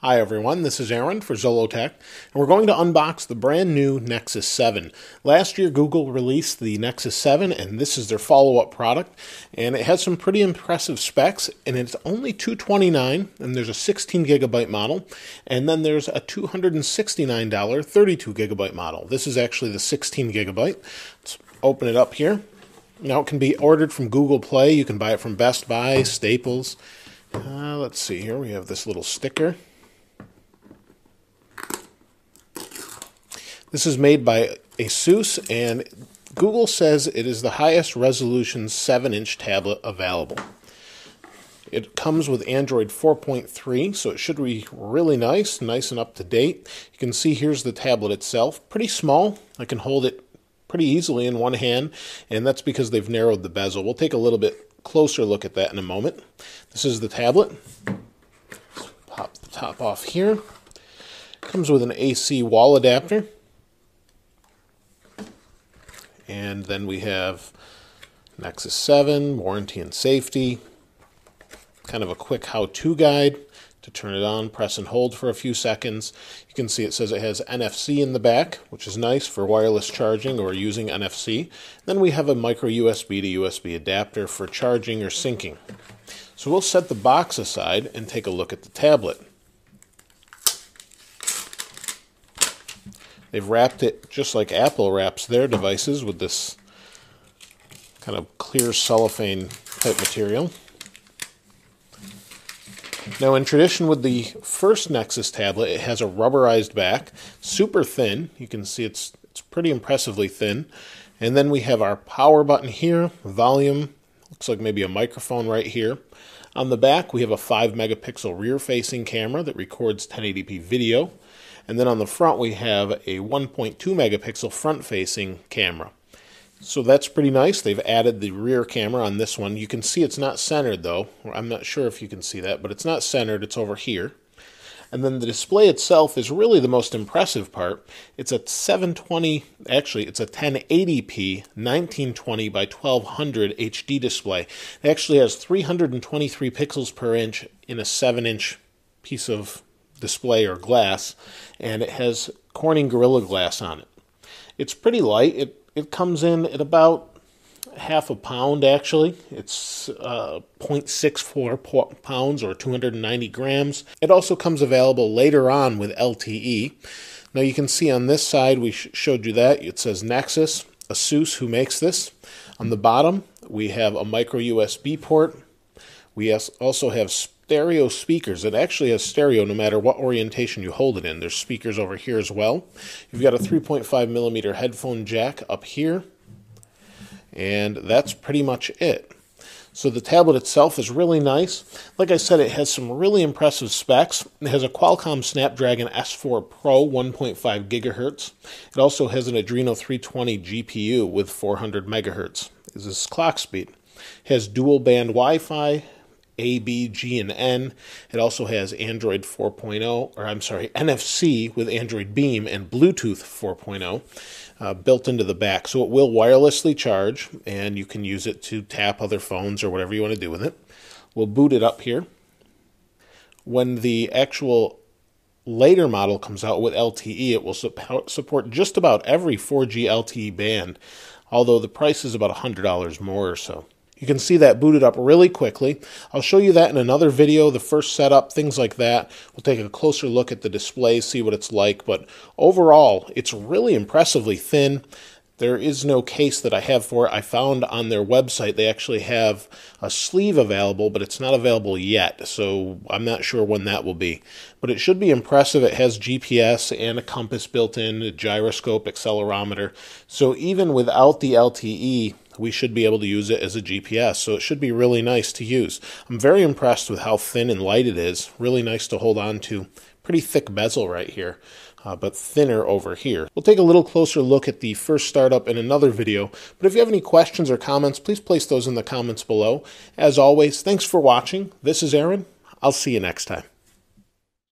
Hi everyone, this is Aaron for Zollotech, and we're going to unbox the brand new Nexus 7. Last year Google released the Nexus 7 and this is their follow-up product, and it has some pretty impressive specs, and it's only $229, and there's a 16 gigabyte model, and then there's a $269 32 gigabyte model. This is actually the 16 gigabyte. Let's open it up here. Now it can be ordered from Google Play, you can buy it from Best Buy, Staples. Let's see here, we have this little sticker. This is made by Asus, and Google says it is the highest resolution 7-inch tablet available. It comes with Android 4.3, so it should be really nice and up to date. You can see here's the tablet itself. Pretty small. I can hold it pretty easily in one hand, and that's because they've narrowed the bezel. We'll take a little bit closer look at that in a moment. This is the tablet. Pop the top off here. Comes with an AC wall adapter. And then we have Nexus 7, warranty and safety, kind of a quick how-to guide. To turn it on, press and hold for a few seconds. You can see it says it has NFC in the back, which is nice for wireless charging or using NFC. Then we have a micro USB to USB adapter for charging or syncing. So we'll set the box aside and take a look at the tablet. They've wrapped it just like Apple wraps their devices with this kind of clear cellophane type material. Now, in tradition with the first Nexus tablet, it has a rubberized back, super thin. You can see it's pretty impressively thin. And then we have our power button here, volume, looks like maybe a microphone right here. On the back, we have a 5 megapixel rear-facing camera that records 1080p video. And then on the front, we have a 1.2 megapixel front-facing camera. So that's pretty nice. They've added the rear camera on this one. You can see it's not centered, though. I'm not sure if you can see that, but it's not centered. It's over here. And then the display itself is really the most impressive part. It's a 720, actually, it's a 1080p 1920 by 1200 HD display. It actually has 323 pixels per inch in a 7-inch piece of display or glass, and it has Corning Gorilla Glass on it. It's pretty light. It comes in at about half a pound, actually. It's 0.64 pounds or 290 grams. It also comes available later on with LTE. Now you can see on this side, we showed you that. It says Nexus, Asus, who makes this. On the bottom, we have a micro USB port. We also have stereo speakers. It actually has stereo no matter what orientation you hold it in. There's speakers over here as well. You've got a 3.5 millimeter headphone jack up here. And that's pretty much it. So the tablet itself is really nice. Like I said, it has some really impressive specs. It has a Qualcomm Snapdragon S4 Pro 1.5 gigahertz. It also has an Adreno 320 GPU with 400 megahertz. This is clock speed. It has dual band Wi-Fi, A, B, G, and N. It also has Android 4.0, or I'm sorry, NFC with Android Beam and Bluetooth 4.0 built into the back. So it will wirelessly charge, and you can use it to tap other phones or whatever you want to do with it. We'll boot it up here. When the actual later model comes out with LTE, it will support just about every 4G LTE band, although the price is about $100 more or so. You can see that booted up really quickly. I'll show you that in another video, the first setup, things like that. We'll take a closer look at the display, see what it's like. But overall, it's really impressively thin. There is no case that I have for it. I found on their website they actually have a sleeve available, but it's not available yet, so I'm not sure when that will be. But it should be impressive. It has GPS and a compass built in, a gyroscope, accelerometer. So even without the LTE, we should be able to use it as a GPS, so it should be really nice to use. I'm very impressed with how thin and light it is. Really nice to hold on to. Pretty thick bezel right here, but thinner over here. We'll take a little closer look at the first startup in another video, but if you have any questions or comments, please place those in the comments below. As always, thanks for watching. This is Aaron. I'll see you next time.